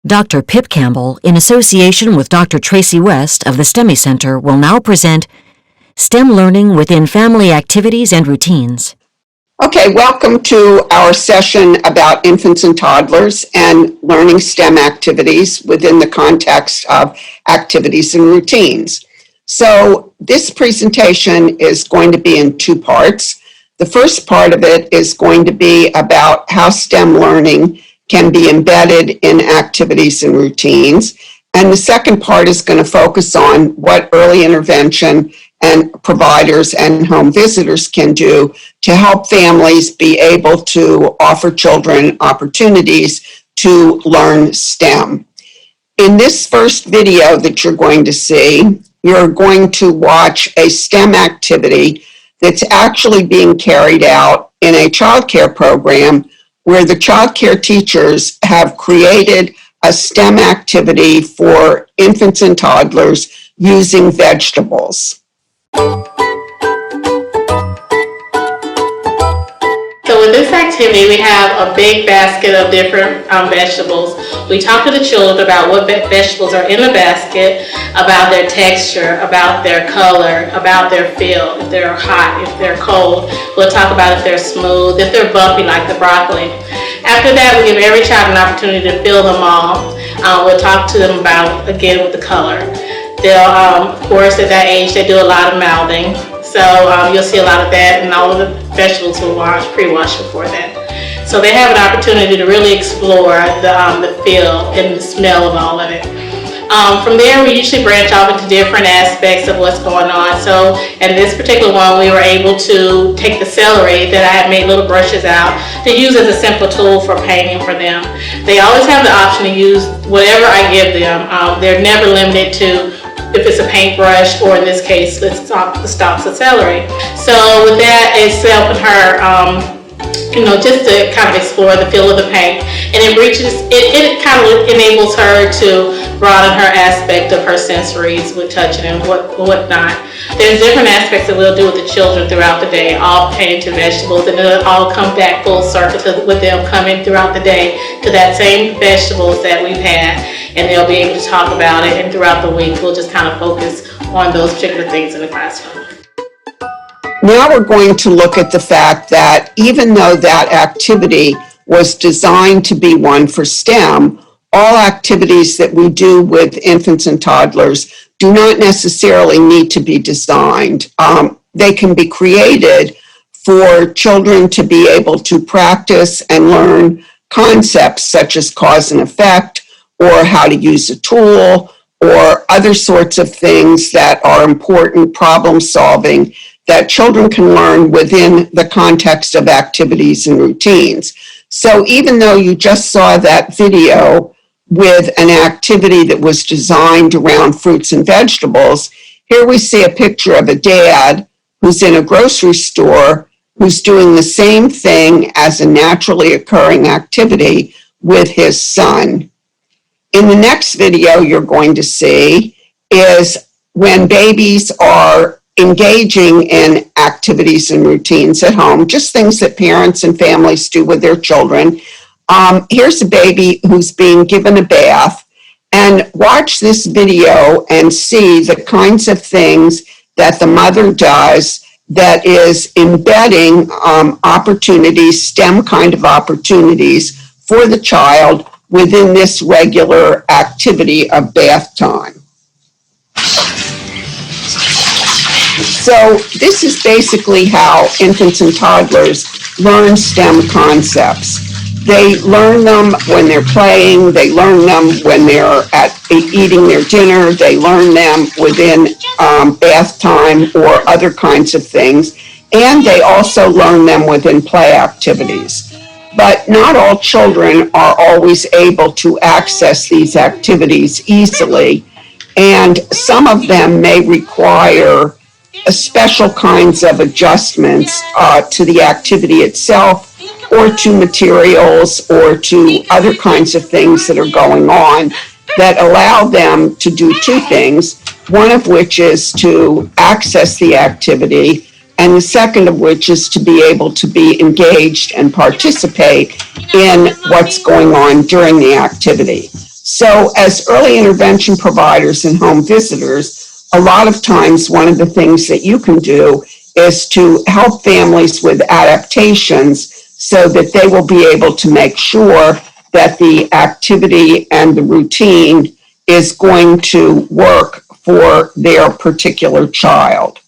Dr. Pip Campbell, in association with Dr. Tracy West of the STEMI Center, will now present STEM Learning Within Family Activities and Routines. Okay, welcome to our session about infants and toddlers and learning STEM activities within the context of activities and routines. So this presentation is going to be in two parts. The first part of it is going to be about how STEM learning can be embedded in activities and routines. And the second part is going to focus on what early intervention and providers and home visitors can do to help families be able to offer children opportunities to learn STEM. In this first video that you're going to see, you're going to watch a STEM activity that's actually being carried out in a childcare program where the childcare teachers have created a STEM activity for infants and toddlers using vegetables. So with this activity, we have a big basket of different vegetables. We talk to the children about what vegetables are in the basket, about their texture, about their color, about their feel, if they're hot, if they're cold. We'll talk about if they're smooth, if they're bumpy like the broccoli. After that, we give every child an opportunity to feel them all. We'll talk to them about, again, with the color. They'll, of course, at that age, they do a lot of mouthing. So you'll see a lot of that, and all of the vegetables will pre-wash before that. So they have an opportunity to really explore the feel and the smell of all of it. From there, we usually branch off into different aspects of what's going on. So in this particular one, we were able to take the celery that I had made little brushes out to use as a simple tool for painting for them. They always have the option to use whatever I give them. They're never limited to if it's a paintbrush, or in this case, the stalks of celery. So with that, it's helping her, just to kind of explore the feel of the paint, and it kind of enables her to broaden her aspect of her sensories with touching and whatnot. There's different aspects that we'll do with the children throughout the day, all pertaining to vegetables, and it'll all come back full circle with them coming throughout the day to that same vegetables that we've had, and they'll be able to talk about it, and throughout the week we'll just kind of focus on those particular things in the classroom. Now we're going to look at the fact that even though that activity was designed to be one for STEM, all activities that we do with infants and toddlers do not necessarily need to be designed. They can be created for children to be able to practice and learn concepts such as cause and effect, or how to use a tool, or other sorts of things that are important problem solving that children can learn within the context of activities and routines. So even though you just saw that video with an activity that was designed around fruits and vegetables, here we see a picture of a dad who's in a grocery store who's doing the same thing as a naturally occurring activity with his son. In the next video you're going to see is when babies are engaging in activities and routines at home, just things that parents and families do with their children. Here's a baby who's being given a bath, and watch this video and see the kinds of things that the mother does that is embedding opportunities, STEM kind of opportunities for the child within this regular activity of bath time. So this is basically how infants and toddlers learn STEM concepts. They learn them when they're playing, they learn them when they're eating their dinner, they learn them within bath time or other kinds of things, and they also learn them within play activities. But not all children are always able to access these activities easily, and some of them may require special kinds of adjustments to the activity itself, or to materials, or to other kinds of things that are going on that allow them to do two things, one of which is to access the activity, and the second of which is to be able to be engaged and participate in what's going on during the activity. So as early intervention providers and home visitors, a lot of times one of the things that you can do is to help families with adaptations so that they will be able to make sure that the activity and the routine is going to work for their particular child.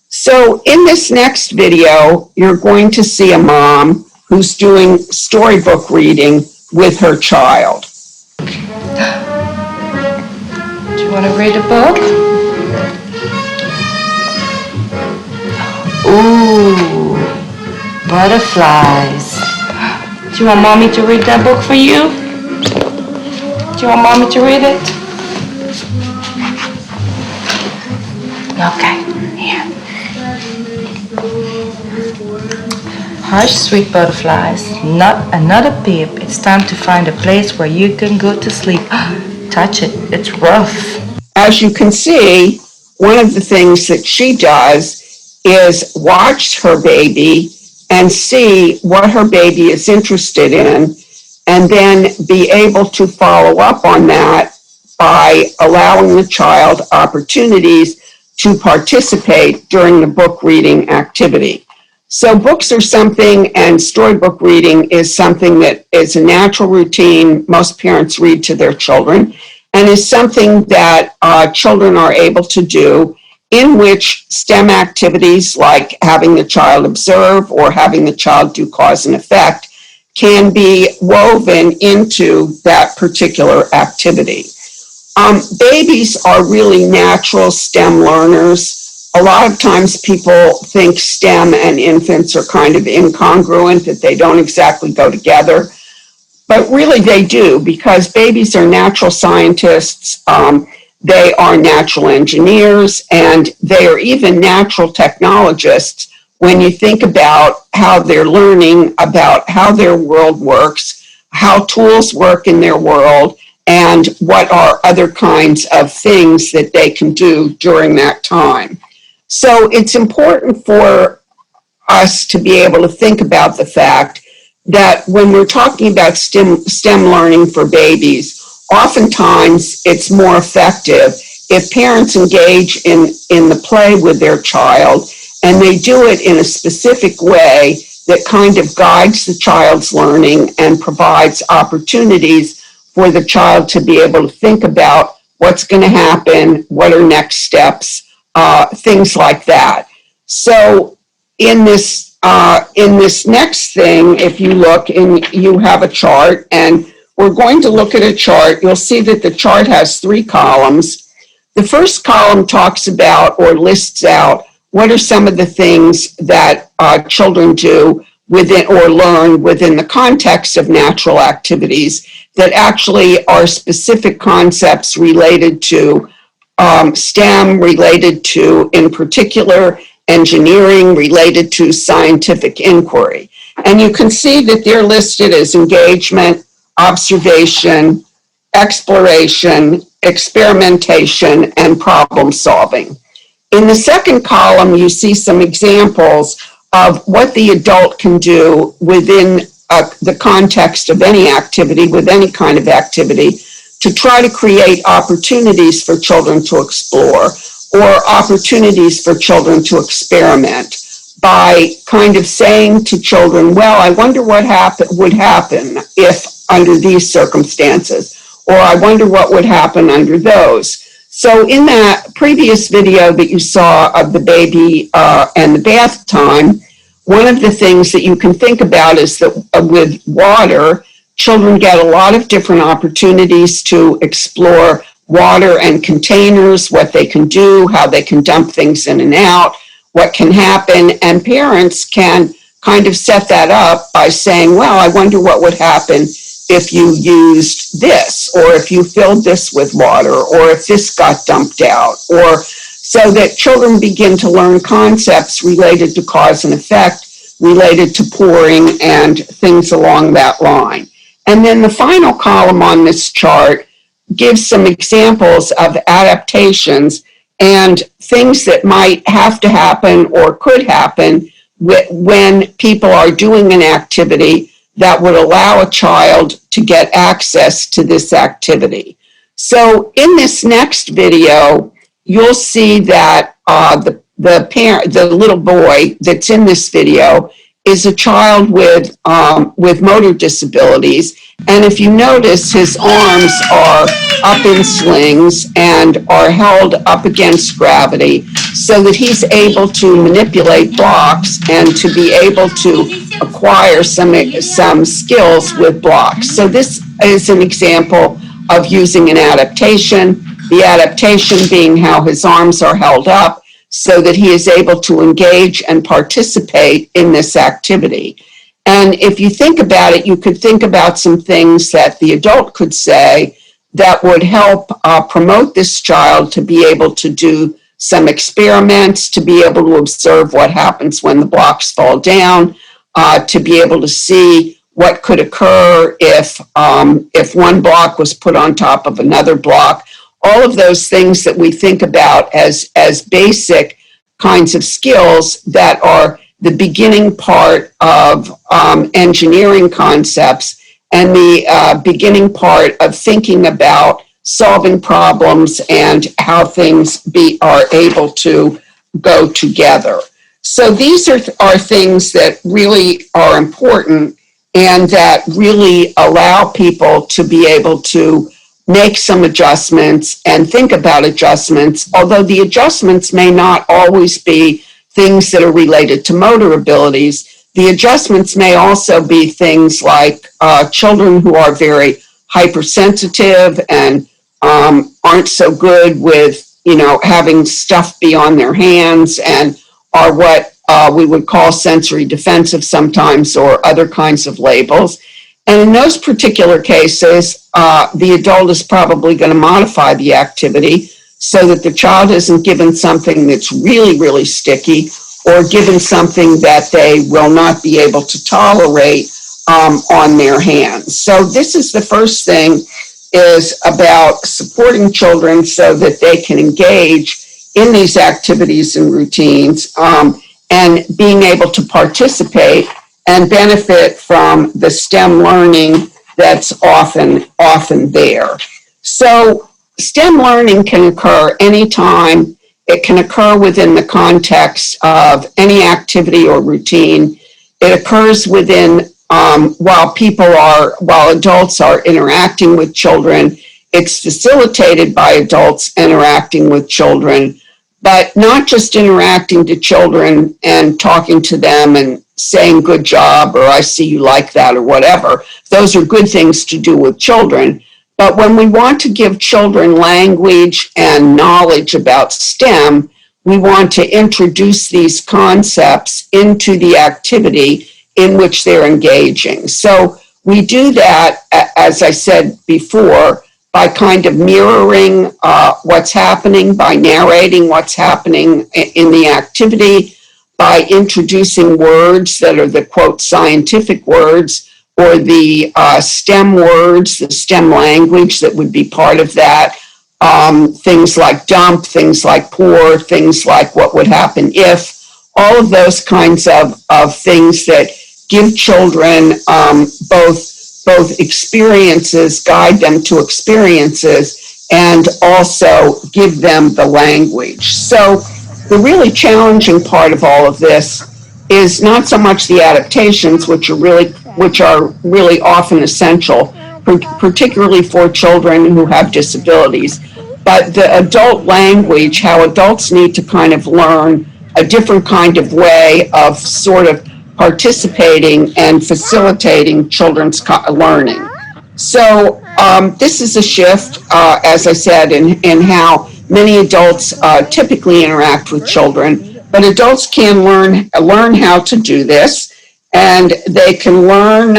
So in this next video, you're going to see a mom who's doing storybook reading with her child. Do you want to read a book? Ooh, butterflies. Do you want mommy to read that book for you? Do you want mommy to read it? Okay, here. Hush, sweet butterflies, not another peep. It's time to find a place where you can go to sleep. Touch it, it's rough. As you can see, one of the things that she does is watch her baby and see what her baby is interested in, and then be able to follow up on that by allowing the child opportunities to participate during the book reading activity. So books are something, and storybook reading is something that is a natural routine most parents read to their children, and is something that children are able to do, in which STEM activities like having the child observe or having the child do cause and effect can be woven into that particular activity. Babies are really natural STEM learners. A lot of times people think STEM and infants are kind of incongruent, that they don't exactly go together. But really they do, because babies are natural scientists, they are natural engineers, and they are even natural technologists when you think about how they're learning about how their world works, how tools work in their world, and what are other kinds of things that they can do during that time. So it's important for us to be able to think about the fact that when we're talking about STEM learning for babies, oftentimes it's more effective if parents engage in the play with their child, and they do it in a specific way that kind of guides the child's learning and provides opportunities for the child to be able to think about what's going to happen, what are next steps, things like that. So in this next thing, if you look, and you have a chart, and we're going to look at a chart, you'll see that the chart has 3 columns. The first column talks about or lists out what are some of the things that children do within or learn within the context of natural activities that actually are specific concepts related to STEM, related to, in particular, engineering, related to scientific inquiry. And you can see that they're listed as engagement, observation, exploration, experimentation, and problem solving. In the second column, you see some examples of what the adult can do within the context of any activity, with any kind of activity, to try to create opportunities for children to explore, or opportunities for children to experiment, by kind of saying to children, well, I wonder what would happen if under these circumstances, or I wonder what would happen under those. So in that previous video that you saw of the baby and the bath time, one of the things that you can think about is that with water, children get a lot of different opportunities to explore water and containers, what they can do, how they can dump things in and out, what can happen, and parents can kind of set that up by saying, well, I wonder what would happen if you used this, or if you filled this with water, or if this got dumped out, or so that children begin to learn concepts related to cause and effect, related to pouring, and things along that line. And then the final column on this chart gives some examples of adaptations and things that might have to happen or could happen when people are doing an activity that would allow a child to get access to this activity. So in this next video, you'll see that the little boy that's in this video is a child with motor disabilities. And if you notice, his arms are up in slings and are held up against gravity so that he's able to manipulate blocks and to be able to acquire some skills with blocks. So this is an example of using an adaptation, the adaptation being how his arms are held up so that he is able to engage and participate in this activity. And if you think about it, you could think about some things that the adult could say that would help promote this child to be able to do some experiments, to be able to observe what happens when the blocks fall down, to be able to see what could occur if one block was put on top of another block. All of those things that we think about as basic kinds of skills that are the beginning part of engineering concepts and the beginning part of thinking about solving problems and how things are able to go together. So these are things that really are important and that really allow people to be able to make some adjustments and think about adjustments, although the adjustments may not always be things that are related to motor abilities. The adjustments may also be things like children who are very hypersensitive and aren't so good with, having stuff be on their hands and are what we would call sensory defensive sometimes, or other kinds of labels. And in those particular cases, the adult is probably going to modify the activity so that the child isn't given something that's really, really sticky or given something that they will not be able to tolerate on their hands. So this is the first thing, is about supporting children so that they can engage in these activities and routines and being able to participate and benefit from the STEM learning that's often there. So STEM learning can occur anytime. It can occur within the context of any activity or routine. It occurs within while adults are interacting with children. It's facilitated by adults interacting with children, but not just interacting to children and talking to them and saying good job or I see you like that or whatever. Those are good things to do with children. But when we want to give children language and knowledge about STEM, we want to introduce these concepts into the activity in which they're engaging. So we do that, as I said before, by kind of mirroring what's happening, by narrating what's happening in the activity, by introducing words that are the, quote, scientific words, or the STEM words, the STEM language that would be part of that, things like dump, things like pour, things like what would happen if, all of those kinds of things that give children both experiences, guide them to experiences, and also give them the language. So the really challenging part of all of this is not so much the adaptations, which are really often essential, particularly for children who have disabilities, but the adult language, how adults need to kind of learn a different kind of way of sort of participating and facilitating children's learning. So this is a shift, as I said, in how many adults typically interact with children, but adults can learn how to do this, and they can learn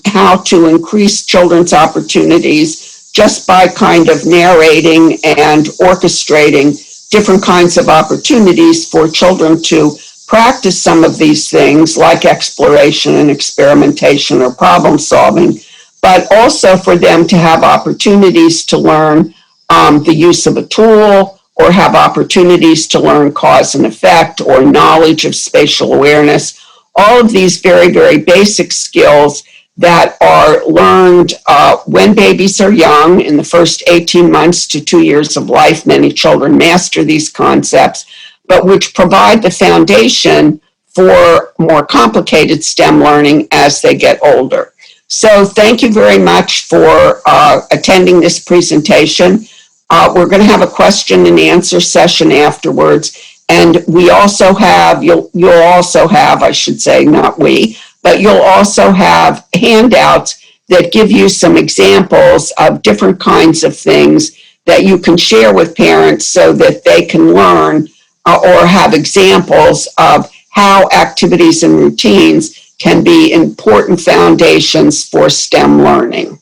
how to increase children's opportunities just by kind of narrating and orchestrating different kinds of opportunities for children to practice some of these things like exploration and experimentation or problem solving, but also for them to have opportunities to learn the use of a tool, or have opportunities to learn cause and effect or knowledge of spatial awareness. All of these very, very basic skills that are learned when babies are young. In the first 18 months to 2 years of life, many children master these concepts, but which provide the foundation for more complicated STEM learning as they get older. So thank you very much for attending this presentation. We're going to have a question and answer session afterwards. And we also have, you'll also have, I should say, not we, but you'll also have handouts that give you some examples of different kinds of things that you can share with parents so that they can learn or have examples of how activities and routines can be important foundations for STEM learning.